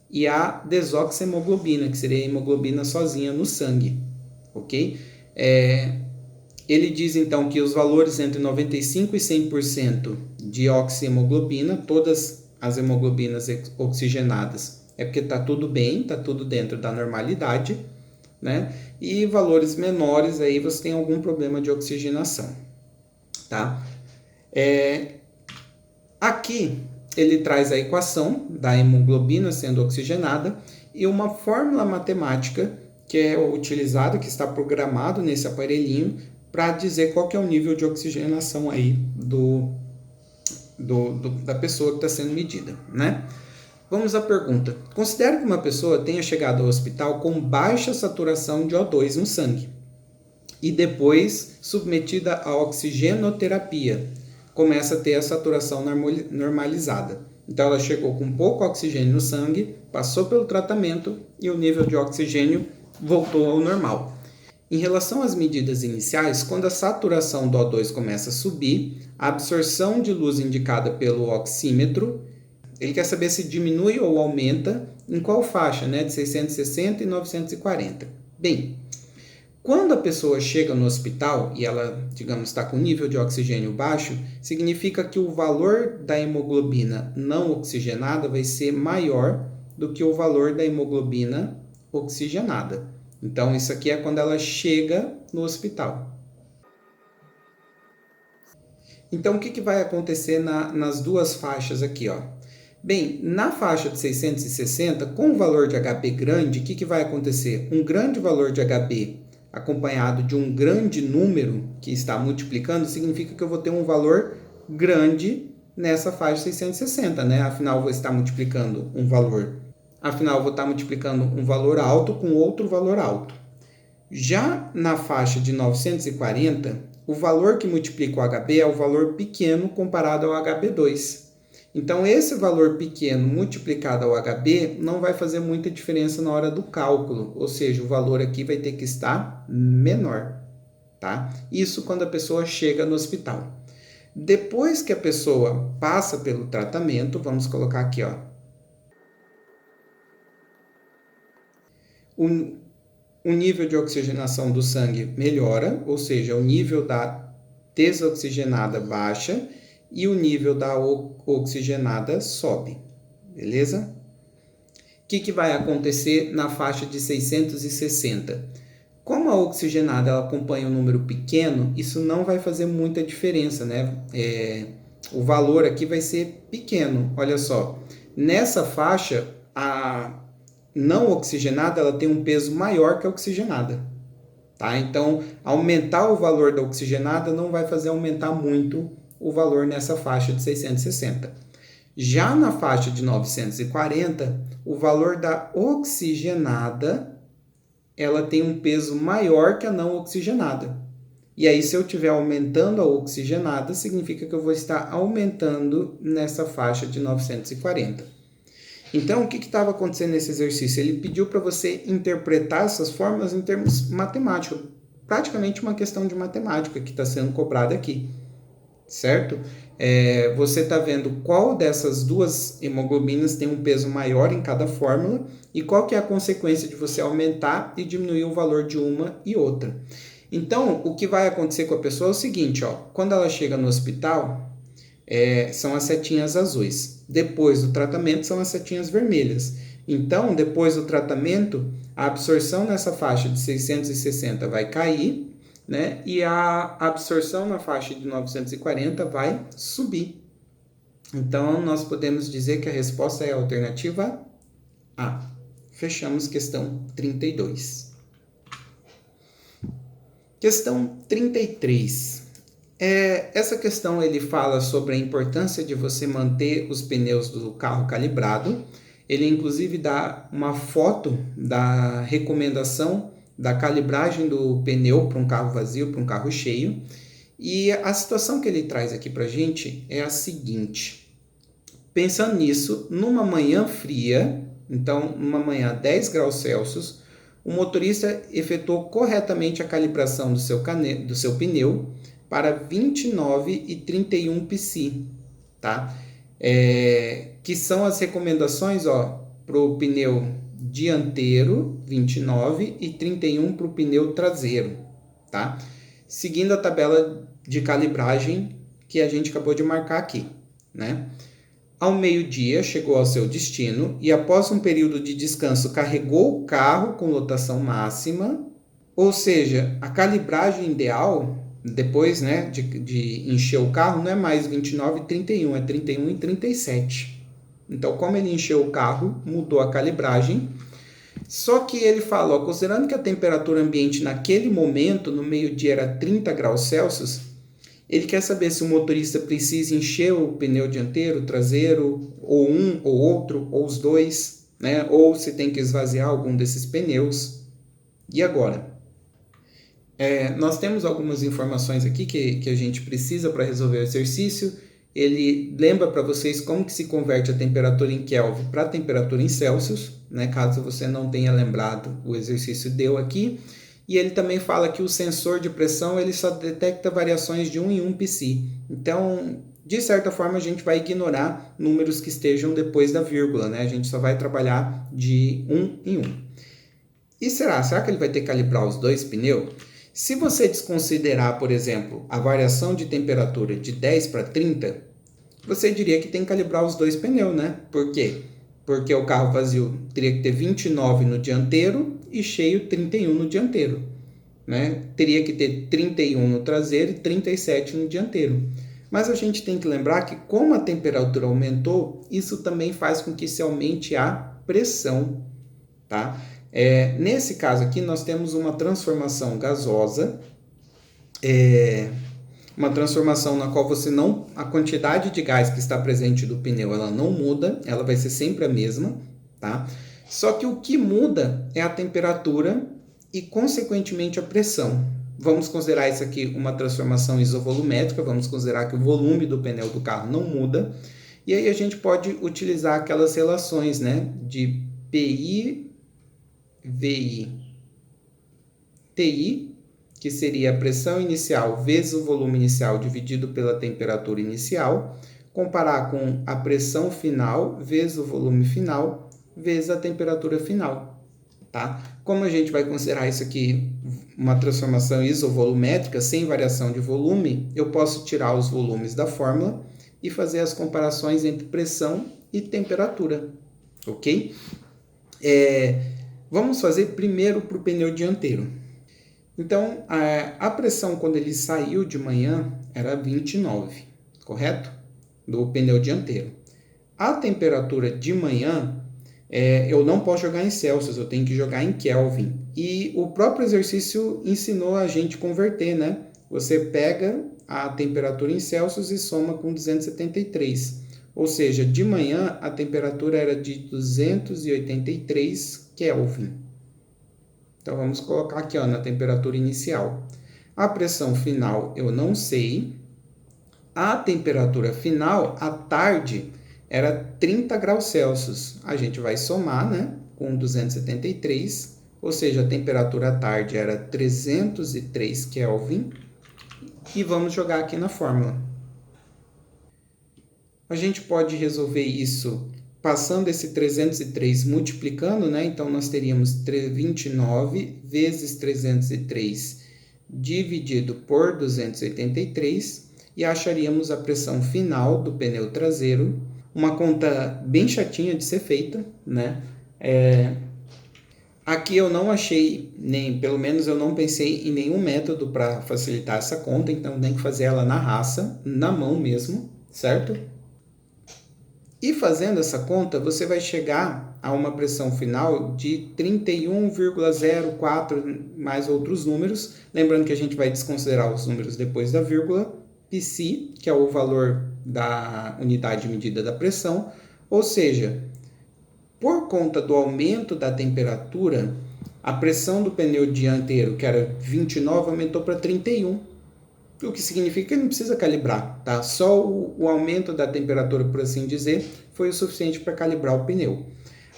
e a desoxihemoglobina, que seria a hemoglobina sozinha no sangue, ok? Ele diz então que os valores entre 95% e 100% de oxihemoglobina, todas as hemoglobinas oxigenadas, é porque está tudo bem, está tudo dentro da normalidade, né? E valores menores, aí você tem algum problema de oxigenação, tá? Aqui ele traz a equação da hemoglobina sendo oxigenada e uma fórmula matemática que é utilizada, que está programado nesse aparelhinho para dizer qual que é o nível de oxigenação aí da pessoa que está sendo medida, né? Vamos à pergunta. Considere que uma pessoa tenha chegado ao hospital com baixa saturação de O2 no sangue e depois submetida à oxigenoterapia, começa a ter a saturação normalizada. Então ela chegou com pouco oxigênio no sangue, passou pelo tratamento e o nível de oxigênio voltou ao normal. Em relação às medidas iniciais, quando a saturação do O2 começa a subir, a absorção de luz indicada pelo oxímetro Ele quer saber se diminui ou aumenta em qual faixa, né, de 660 e 940. Bem, quando a pessoa chega no hospital e ela, digamos, está com nível de oxigênio baixo, significa que o valor da hemoglobina não oxigenada vai ser maior do que o valor da hemoglobina oxigenada. Então, isso aqui é quando ela chega no hospital. Então, o que vai acontecer nas duas faixas aqui, ó? Bem, na faixa de 660, com o valor de HB grande, o que vai acontecer? Um grande valor de HB acompanhado de um grande número que está multiplicando, significa que eu vou ter um valor grande nessa faixa 660, né? Afinal, vou estar multiplicando um valor. Afinal, vou estar multiplicando um valor alto com outro valor alto. Já na faixa de 940, o valor que multiplica o HB é o valor pequeno comparado ao HB2. Então, esse valor pequeno multiplicado ao HB não vai fazer muita diferença na hora do cálculo, ou seja, o valor aqui vai ter que estar menor, tá? Isso quando a pessoa chega no hospital. Depois que a pessoa passa pelo tratamento, vamos colocar aqui, ó. O nível de oxigenação do sangue melhora, ou seja, o nível da desoxigenada baixa e o nível da oxigenada sobe, beleza? O que vai acontecer na faixa de 660? Como a oxigenada ela acompanha um número pequeno, isso não vai fazer muita diferença, né? O valor aqui vai ser pequeno, olha só. Nessa faixa, a não oxigenada ela tem um peso maior que a oxigenada, tá? Então, aumentar o valor da oxigenada não vai fazer aumentar muito o valor nessa faixa de 660. Já na faixa de 940, o valor da oxigenada ela tem um peso maior que a não oxigenada. E aí, se eu estiver aumentando a oxigenada, significa que eu vou estar aumentando nessa faixa de 940. Então, o que estava acontecendo nesse exercício? Ele pediu para você interpretar essas fórmulas em termos matemáticos. Praticamente uma questão de matemática que está sendo cobrada aqui, certo? Você está vendo qual dessas duas hemoglobinas tem um peso maior em cada fórmula e qual que é a consequência de você aumentar e diminuir o valor de uma e outra. Então, o que vai acontecer com a pessoa é o seguinte, ó, quando ela chega no hospital, são as setinhas azuis. Depois do tratamento, são as setinhas vermelhas. Então, depois do tratamento, a absorção nessa faixa de 660 vai cair, né? E a absorção na faixa de 940 vai subir. Então, nós podemos dizer que a resposta é a alternativa A. Fechamos questão 32. Questão 33. Essa questão ele fala sobre a importância de você manter os pneus do carro calibrado. Ele inclusive dá uma foto da recomendação da calibragem do pneu para um carro vazio, para um carro cheio. E a situação que ele traz aqui para a gente é a seguinte. Pensando nisso, numa manhã fria, então numa manhã 10 graus Celsius, o motorista efetuou corretamente a calibração do seu pneu para 29 e 31 psi, tá? Que são as recomendações para o pneu dianteiro, 29, e 31 para o pneu traseiro, tá? Seguindo a tabela de calibragem que a gente acabou de marcar aqui, né? Ao meio-dia, chegou ao seu destino e após um período de descanso, carregou o carro com lotação máxima, ou seja, a calibragem ideal, depois, né, de encher o carro, não é mais 29 e 31, é 31 e 37. Então, como ele encheu o carro, mudou a calibragem. Só que ele fala, considerando que a temperatura ambiente naquele momento, no meio-dia, era 30 graus Celsius, ele quer saber se o motorista precisa encher o pneu dianteiro, traseiro, ou um, ou outro, ou os dois, né? Ou se tem que esvaziar algum desses pneus. E agora? Nós temos algumas informações aqui que a gente precisa para resolver o exercício. Ele lembra para vocês como que se converte a temperatura em Kelvin para a temperatura em Celsius, né? Caso você não tenha lembrado, o exercício deu aqui. E ele também fala que o sensor de pressão ele só detecta variações de 1 em 1 psi. Então, De certa forma, a gente vai ignorar números que estejam depois da vírgula, né? A gente só vai trabalhar de um em um. E será que ele vai ter que calibrar os dois pneus? Se você desconsiderar, por exemplo, a variação de temperatura de 10 para 30, você diria que tem que calibrar os dois pneus, né? Por quê? Porque o carro vazio teria que ter 29 no dianteiro e cheio 31 no dianteiro, né? Teria que ter 31 no traseiro e 37 no dianteiro. Mas a gente tem que lembrar que como a temperatura aumentou, isso também faz com que se aumente a pressão, tá? Nesse caso aqui, nós temos uma transformação gasosa, uma transformação na qual a quantidade de gás que está presente do pneu, ela não muda, ela vai ser sempre a mesma, tá? Só que o que muda é a temperatura e, consequentemente, a pressão. Vamos considerar isso aqui uma transformação isovolumétrica, vamos considerar que o volume do pneu do carro não muda, e aí a gente pode utilizar aquelas relações, né, de PI, VI, TI, que seria a pressão inicial vezes o volume inicial dividido pela temperatura inicial, comparar com a pressão final vezes o volume final vezes a temperatura final. Tá? Como a gente vai considerar isso aqui uma transformação isovolumétrica sem variação de volume, eu posso tirar os volumes da fórmula e fazer as comparações entre pressão e temperatura, ok? Vamos fazer primeiro para o pneu dianteiro. Então, a pressão quando ele saiu de manhã era 29, correto? Do pneu dianteiro. A temperatura de manhã, eu não posso jogar em Celsius, eu tenho que jogar em Kelvin. E o próprio exercício ensinou a gente converter, né? Você pega a temperatura em Celsius e soma com 273. Ou seja, de manhã a temperatura era de 283 Kelvin. Então, vamos colocar aqui na temperatura inicial. A pressão final eu não sei. A temperatura final, à tarde, era 30 graus Celsius. A gente vai somar, né, com 273, ou seja, a temperatura à tarde era 303 Kelvin. E vamos jogar aqui na fórmula. A gente pode resolver isso passando esse 303 multiplicando, né? Então, nós teríamos 29 vezes 303 dividido por 283 e acharíamos a pressão final do pneu traseiro. Uma conta bem chatinha de ser feita, né? Aqui eu não achei, pelo menos eu não pensei em nenhum método para facilitar essa conta, então tem que fazer ela na raça, na mão mesmo, certo? E fazendo essa conta, você vai chegar a uma pressão final de 31,04 mais outros números. Lembrando que a gente vai desconsiderar os números depois da vírgula. Psi, que é o valor da unidade de medida da pressão. Ou seja, por conta do aumento da temperatura, a pressão do pneu dianteiro, que era 29, aumentou para 31. O que significa que ele não precisa calibrar, tá? Só o aumento da temperatura, por assim dizer, foi o suficiente para calibrar o pneu.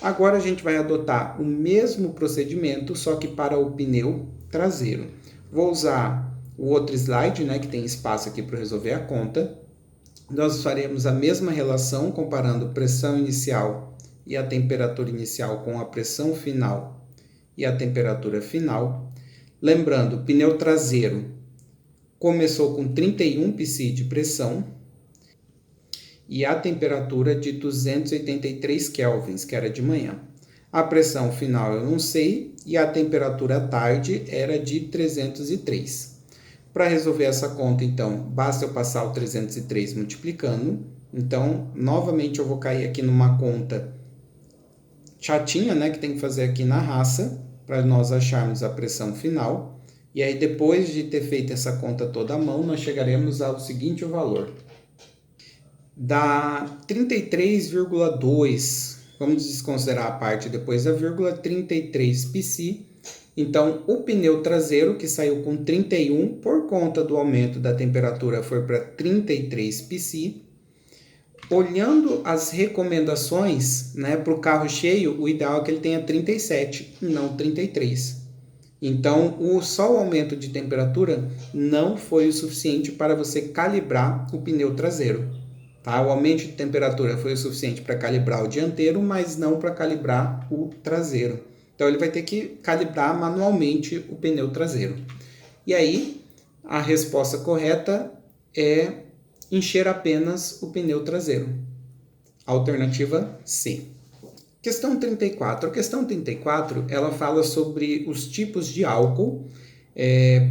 Agora a gente vai adotar o mesmo procedimento, só que para o pneu traseiro. Vou usar o outro slide, né, que tem espaço aqui para resolver a conta. Nós faremos a mesma relação comparando pressão inicial e a temperatura inicial com a pressão final e a temperatura final. Lembrando, o pneu traseiro começou com 31 psi de pressão e a temperatura de 283 kelvins, que era de manhã. A pressão final eu não sei e a temperatura à tarde era de 303. Para resolver essa conta, então, basta eu passar o 303 multiplicando. Então, novamente eu vou cair aqui numa conta chatinha, né, que tem que fazer aqui na raça, para nós acharmos a pressão final. E aí, depois de ter feito essa conta toda à mão, nós chegaremos ao seguinte valor. Dá 33,2, vamos desconsiderar a parte depois da vírgula, 33 psi. Então, o pneu traseiro, que saiu com 31, por conta do aumento da temperatura, foi para 33 psi. Olhando as recomendações, né, para o carro cheio, o ideal é que ele tenha 37 e não 33. Então, só o aumento de temperatura não foi o suficiente para você calibrar o pneu traseiro. Tá? O aumento de temperatura foi o suficiente para calibrar o dianteiro, mas não para calibrar o traseiro. Então, ele vai ter que calibrar manualmente o pneu traseiro. E aí, a resposta correta é encher apenas o pneu traseiro. Alternativa C. Questão 34. A questão 34, ela fala sobre os tipos de álcool,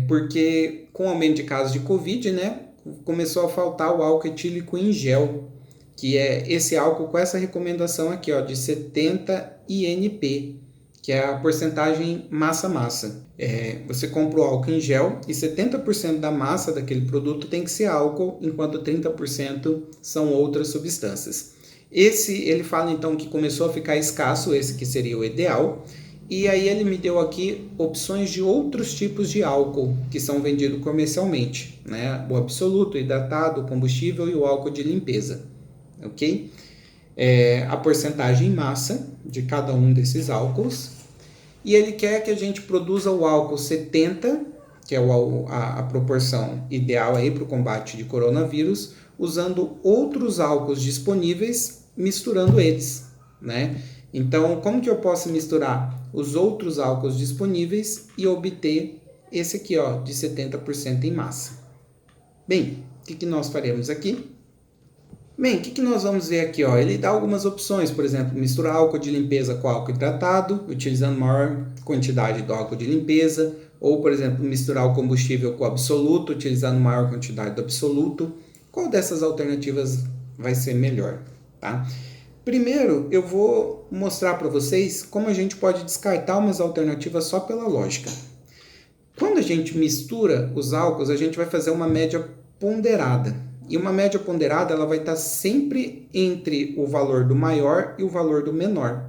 porque com o aumento de casos de Covid, né, começou a faltar o álcool etílico em gel, que é esse álcool com essa recomendação aqui, ó, de 70 INP, que é a porcentagem massa-massa. Você compra o álcool em gel e 70% da massa daquele produto tem que ser álcool, enquanto 30% são outras substâncias. Ele fala então que começou a ficar escasso, esse que seria o ideal, e aí ele me deu aqui opções de outros tipos de álcool que são vendidos comercialmente, né? O absoluto, o hidratado, o combustível e o álcool de limpeza, ok? A porcentagem em massa de cada um desses álcools, e ele quer que a gente produza o álcool 70, que é a proporção ideal aí para o combate de coronavírus, usando outros álcools disponíveis, misturando eles, né? Então, como que eu posso misturar os outros álcools disponíveis e obter esse aqui, ó, de 70% em massa? Bem, o que nós faremos aqui? Bem, o que nós vamos ver aqui? Ó? Ele dá algumas opções, por exemplo, misturar álcool de limpeza com álcool hidratado, utilizando maior quantidade do álcool de limpeza, ou, por exemplo, misturar o combustível com o absoluto, utilizando maior quantidade do absoluto. Qual dessas alternativas vai ser melhor? Tá? Primeiro, eu vou mostrar para vocês como a gente pode descartar umas alternativas só pela lógica. Quando a gente mistura os álcools, a gente vai fazer uma média ponderada. E uma média ponderada ela vai estar sempre entre o valor do maior e o valor do menor.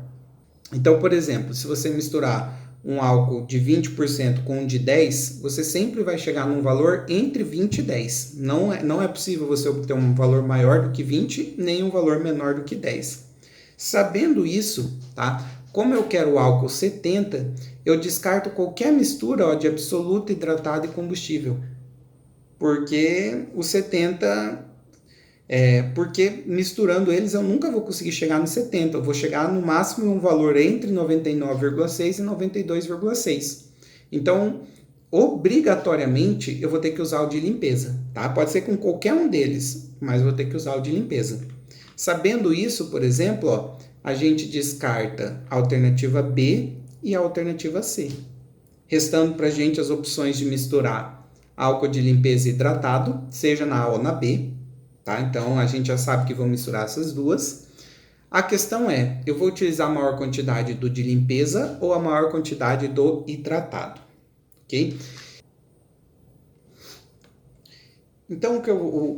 Então, por exemplo, se você misturar um álcool de 20% com um de 10%, você sempre vai chegar num valor entre 20 e 10. Não é possível você obter um valor maior do que 20, nem um valor menor do que 10. Sabendo isso, tá? Como eu quero o álcool 70, eu descarto qualquer mistura, ó, de absoluto, hidratado e combustível. Porque o 70, porque misturando eles eu nunca vou conseguir chegar no 70, eu vou chegar no máximo em um valor entre 99,6 e 92,6. Então, obrigatoriamente, eu vou ter que usar o de limpeza, tá? Pode ser com qualquer um deles, mas eu vou ter que usar o de limpeza. Sabendo isso, por exemplo, ó, a gente descarta a alternativa B e a alternativa C. Restando para a gente as opções de misturar álcool de limpeza hidratado, seja na A ou na B, tá? Então, a gente já sabe que vou misturar essas duas. A questão é, eu vou utilizar a maior quantidade do de limpeza ou a maior quantidade do hidratado, ok? Então,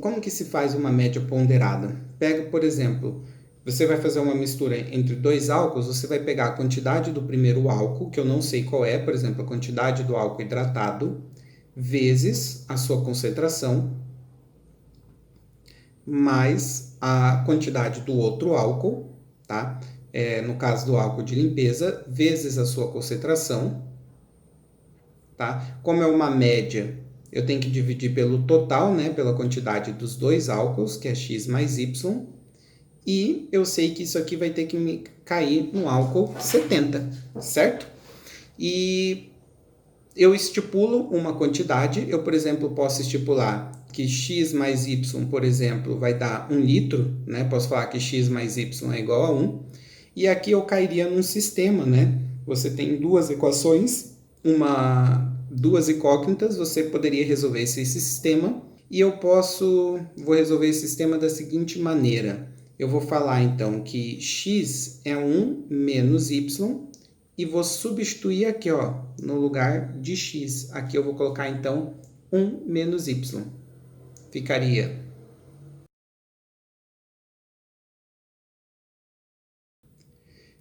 como que se faz uma média ponderada? Pega, por exemplo, você vai fazer uma mistura entre dois álcools, você vai pegar a quantidade do primeiro álcool, que eu não sei qual é, por exemplo, a quantidade do álcool hidratado, vezes a sua concentração, mais a quantidade do outro álcool, tá? No caso do álcool de limpeza, vezes a sua concentração, tá? Como é uma média, eu tenho que dividir pelo total, né? Pela quantidade dos dois álcools, que é X mais Y, e eu sei que isso aqui vai ter que me cair no álcool 70, certo? E eu estipulo uma quantidade, eu, por exemplo, posso estipular que x mais y, por exemplo, vai dar 1 litro, né? Posso falar que x mais y é igual a 1, e aqui eu cairia num sistema, né? Você tem duas equações, duas incógnitas, você poderia resolver esse sistema, e vou resolver esse sistema da seguinte maneira. Eu vou falar, então, que x é 1 menos y, e vou substituir aqui, ó, no lugar de x. Aqui eu vou colocar, então, 1 menos y. Ficaria.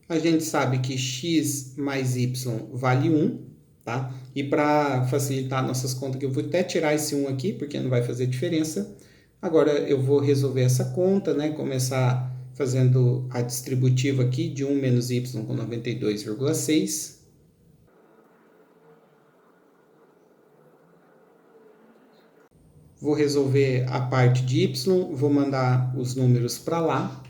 A gente sabe que x mais y vale 1, tá? E para facilitar nossas contas, eu vou até tirar esse 1 aqui, porque não vai fazer diferença. Agora eu vou resolver essa conta, né? Começar fazendo a distributiva aqui de 1 menos y com 92,6. vou resolver a parte de Y, vou mandar os números para lá.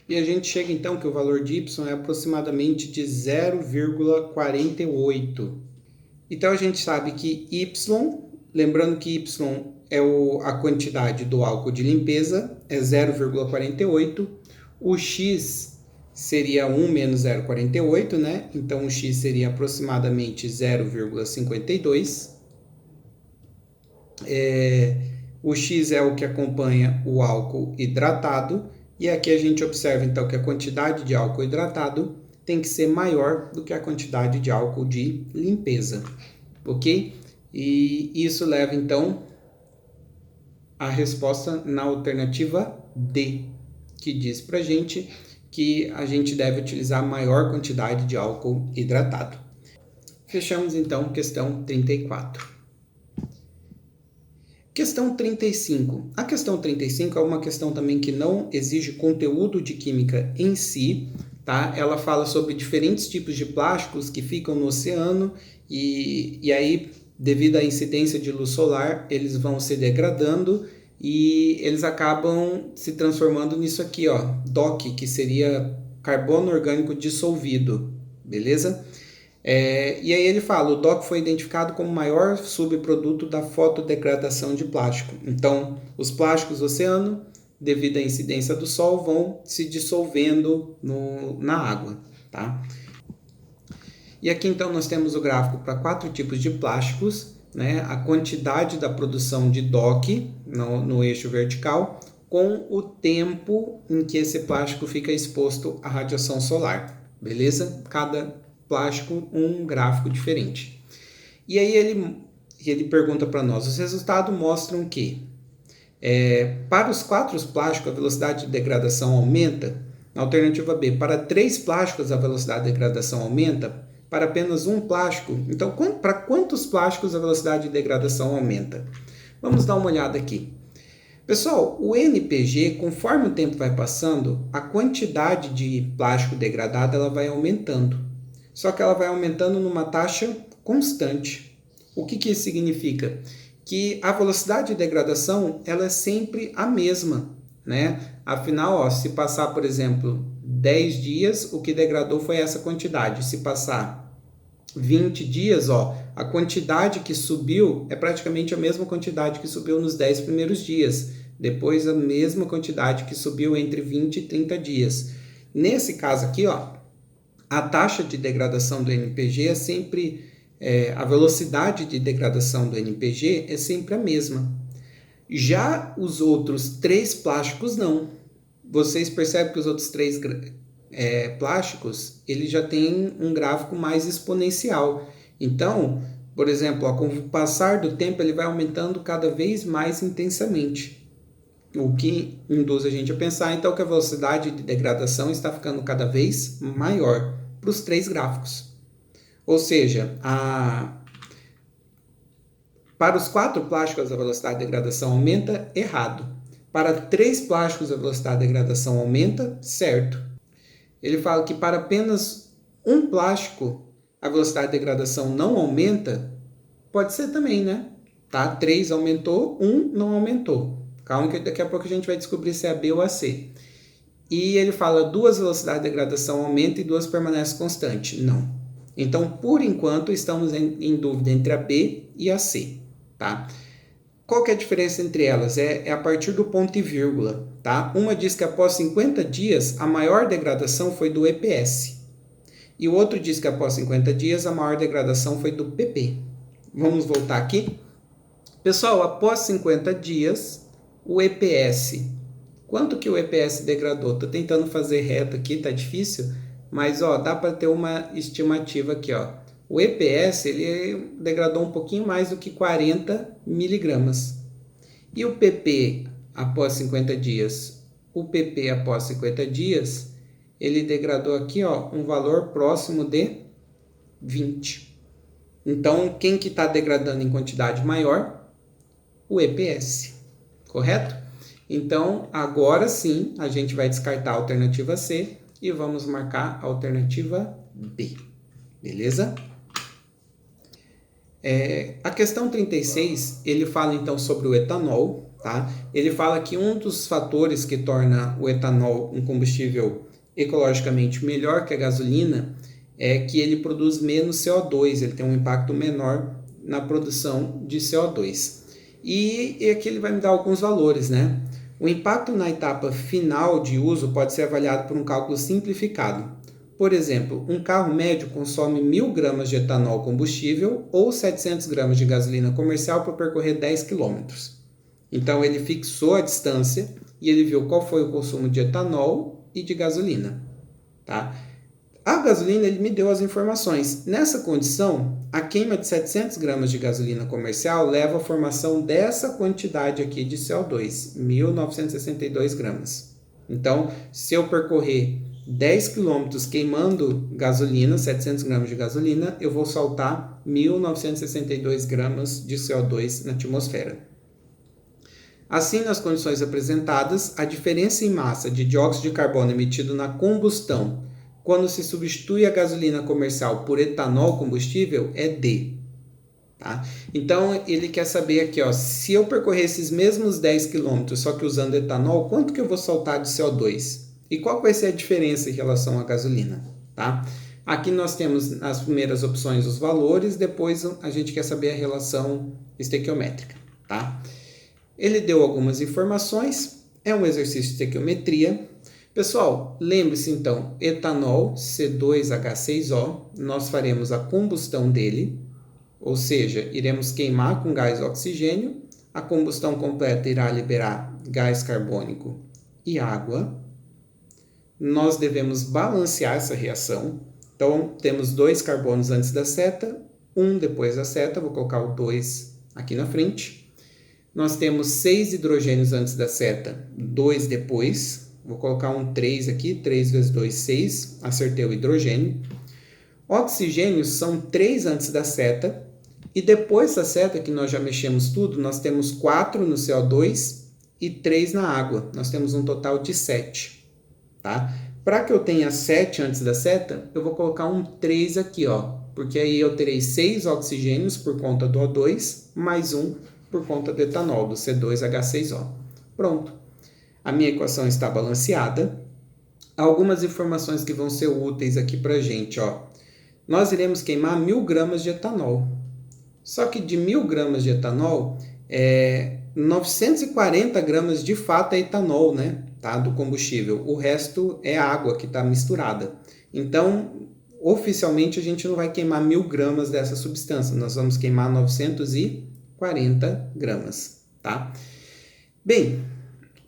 E a gente chega então que o valor de y é aproximadamente de 0,48. Então a gente sabe que y, lembrando que y é a quantidade do álcool de limpeza, é 0,48. O x seria 1 menos 0,48, né? Então o x seria aproximadamente 0,52. O x é o que acompanha o álcool hidratado. E aqui a gente observa, então, que a quantidade de álcool hidratado tem que ser maior do que a quantidade de álcool de limpeza, ok? E isso leva, então, a resposta na alternativa D, que diz pra gente que a gente deve utilizar maior quantidade de álcool hidratado. Fechamos, então, questão 34. Questão 35. A questão 35 é uma questão também que não exige conteúdo de química em si, tá? Ela fala sobre diferentes tipos de plásticos que ficam no oceano e aí, devido à incidência de luz solar, eles vão se degradando e eles acabam se transformando nisso aqui, ó, DOC, que seria carbono orgânico dissolvido, beleza? E aí ele fala, o DOC foi identificado como o maior subproduto da fotodegradação de plástico. Então, os plásticos do oceano, devido à incidência do sol, vão se dissolvendo na água, tá? E aqui então nós temos o gráfico para 4 tipos de plásticos, né? A quantidade da produção de DOC no eixo vertical, com o tempo em que esse plástico fica exposto à radiação solar, beleza? Cada plástico um gráfico diferente. E aí ele pergunta para nós, os resultados mostram que para os 4 plásticos a velocidade de degradação aumenta, na alternativa B, para 3 plásticos a velocidade de degradação aumenta, para apenas um plástico, então para quantos plásticos a velocidade de degradação aumenta? Vamos dar uma olhada aqui. Pessoal, o NPG, conforme o tempo vai passando, a quantidade de plástico degradado ela vai aumentando. Só que ela vai aumentando numa taxa constante. O que isso significa? Que a velocidade de degradação ela é sempre a mesma, né? Afinal, ó, se passar, por exemplo, 10 dias, o que degradou foi essa quantidade. Se passar 20 dias, ó, a quantidade que subiu é praticamente a mesma quantidade que subiu nos 10 primeiros dias. Depois, a mesma quantidade que subiu entre 20 e 30 dias. Nesse caso aqui, ó, a taxa de degradação do NPG é sempre, a velocidade de degradação do NPG é sempre a mesma. Já os outros 3 plásticos não. Vocês percebem que os outros 3 plásticos, ele já tem um gráfico mais exponencial. Então, por exemplo, ó, com o passar do tempo ele vai aumentando cada vez mais intensamente. O que induz a gente a pensar, então, que a velocidade de degradação está ficando cada vez maior para os 3 gráficos. Ou seja, para os 4 plásticos a velocidade de degradação aumenta, errado. Para 3 plásticos a velocidade de degradação aumenta, certo. Ele fala que para apenas um plástico a velocidade de degradação não aumenta, pode ser também, né? Tá? 3 aumentou, 1 não aumentou. Calma que daqui a pouco a gente vai descobrir se é a B ou a C. E ele fala 2 velocidades de degradação aumenta e 2 permanece constante. Não. Então, por enquanto, estamos em dúvida entre a B e a C. Tá? Qual que é a diferença entre elas? É a partir do ponto e vírgula. Tá? Uma diz que após 50 dias, a maior degradação foi do EPS. E o outro diz que após 50 dias, a maior degradação foi do PP. Vamos voltar aqui. Pessoal, após 50 dias, o EPS. Quanto que o EPS degradou? Estou tentando fazer reto aqui, tá difícil, mas ó, dá para ter uma estimativa aqui. Ó. O EPS ele degradou um pouquinho mais do que 40 miligramas. E o PP após 50 dias? O PP após 50 dias, ele degradou aqui ó, um valor próximo de 20. Então, quem que está degradando em quantidade maior? O EPS, correto? Então, agora sim, a gente vai descartar a alternativa C e vamos marcar a alternativa B. Beleza? A questão 36, ele fala então sobre o etanol, tá? Ele fala que um dos fatores que torna o etanol um combustível ecologicamente melhor que a gasolina é que ele produz menos CO2, ele tem um impacto menor na produção de CO2. E aqui ele vai me dar alguns valores, né? O impacto na etapa final de uso pode ser avaliado por um cálculo simplificado. Por exemplo, um carro médio consome 1.000 gramas de etanol combustível ou 700 gramas de gasolina comercial para percorrer 10 quilômetros. Então ele fixou a distância e ele viu qual foi o consumo de etanol e de gasolina. Tá? A gasolina ele me deu as informações. Nessa condição, a queima de 700 gramas de gasolina comercial leva à formação dessa quantidade aqui de CO2, 1.962 gramas. Então, se eu percorrer 10 km queimando gasolina, 700 gramas de gasolina, eu vou soltar 1.962 gramas de CO2 na atmosfera. Assim, nas condições apresentadas, a diferença em massa de dióxido de carbono emitido na combustão quando se substitui a gasolina comercial por etanol combustível é D. Tá? Então, ele quer saber aqui, ó, se eu percorrer esses mesmos 10 km, só que usando etanol, quanto que eu vou soltar de CO2? E qual vai ser a diferença em relação à gasolina? Tá? Aqui nós temos nas primeiras opções os valores, depois a gente quer saber a relação estequiométrica. Tá? Ele deu algumas informações, é um exercício de estequiometria. Pessoal, lembre-se então, etanol C2H6O, nós faremos a combustão dele, ou seja, iremos queimar com gás oxigênio, a combustão completa irá liberar gás carbônico e água. Nós devemos balancear essa reação, então temos 2 carbonos antes da seta, 1 depois da seta, vou colocar o 2 aqui na frente. Nós temos 6 hidrogênios antes da seta, 2 depois. Vou colocar um 3 aqui, 3 vezes 2, 6. Acertei o hidrogênio. Oxigênios são 3 antes da seta. E depois da seta, que nós já mexemos tudo, nós temos 4 no CO2 e 3 na água. Nós temos um total de 7. Tá? Para que eu tenha 7 antes da seta, eu vou colocar um 3 aqui, ó, porque aí eu terei 6 oxigênios por conta do O2, mais 1 por conta do etanol, do C2H6O. Pronto. A minha equação está balanceada. Algumas informações que vão ser úteis aqui para a gente. Ó. Nós iremos queimar 1.000 gramas de etanol. Só que de 1.000 gramas de etanol, 940 gramas de fato é etanol, né? Tá? Do combustível. O resto é água que está misturada. Então, oficialmente, a gente não vai queimar 1.000 gramas dessa substância. Nós vamos queimar 940 gramas. Tá? Bem,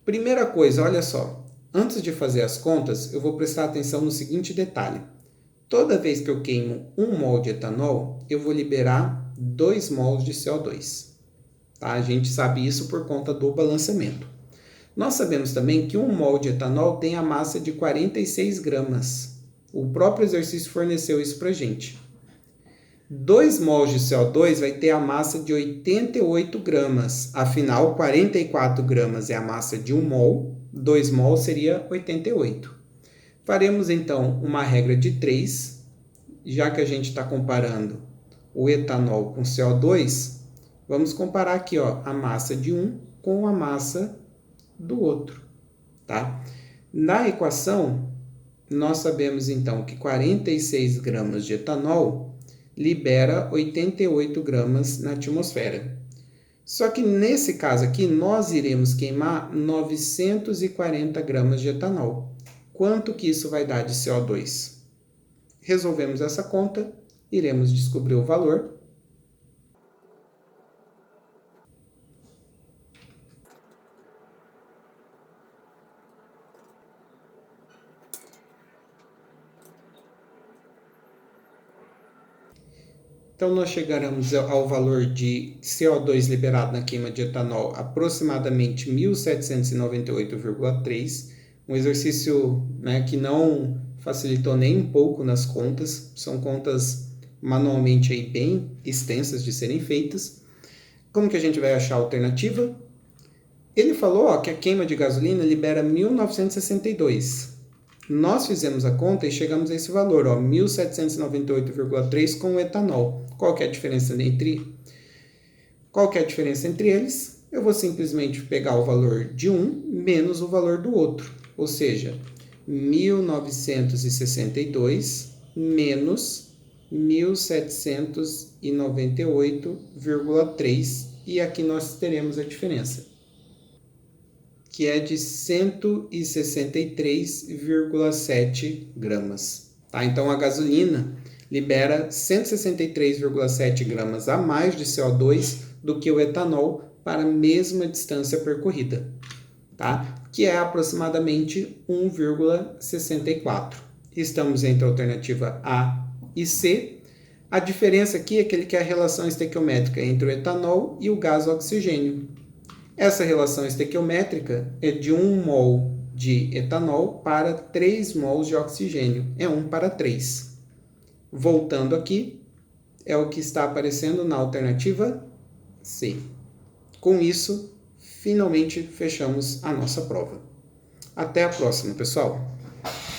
primeira coisa, olha só. Antes de fazer as contas, eu vou prestar atenção no seguinte detalhe. Toda vez que eu queimo 1 mol de etanol, eu vou liberar 2 mols de CO2. Tá? A gente sabe isso por conta do balanceamento. Nós sabemos também que 1 mol de etanol tem a massa de 46 gramas. O próprio exercício forneceu isso para a gente. 2 mols de CO2 vai ter a massa de 88 gramas. Afinal, 44 gramas é a massa de 1 mol, 2 mols seria 88. Faremos então uma regra de 3, já que a gente está comparando o etanol com CO2, vamos comparar aqui ó, a massa de um com a massa do outro. Tá? Na equação, nós sabemos então que 46 gramas de etanol libera 88 gramas na atmosfera. Só que nesse caso aqui, nós iremos queimar 940 gramas de etanol. Quanto que isso vai dar de CO2? Resolvemos essa conta, iremos descobrir o valor. Então, nós chegaremos ao valor de CO2 liberado na queima de etanol, aproximadamente 1.798,3. Um exercício que não facilitou nem um pouco nas contas. São contas manualmente aí bem extensas de serem feitas. Como que a gente vai achar a alternativa? Ele falou que a queima de gasolina libera 1.962. Nós fizemos a conta e chegamos a esse valor, 1.798,3 com o etanol. Qual que é a diferença entre eles? Eu vou simplesmente pegar o valor de um menos o valor do outro, ou seja, 1.962 menos 1.798,3, e aqui nós teremos a diferença, que é de 163,7 gramas. Tá? Então, a gasolina libera 163,7 gramas a mais de CO2 do que o etanol para a mesma distância percorrida, tá? Que é aproximadamente 1,64. Estamos entre a alternativa A e C. A diferença aqui é que ele quer a relação estequiométrica entre o etanol e o gás oxigênio. Essa relação estequiométrica é de 1 mol de etanol para 3 mols de oxigênio. É 1 para 3. Voltando aqui, é o que está aparecendo na alternativa C. Com isso, finalmente fechamos a nossa prova. Até a próxima, pessoal!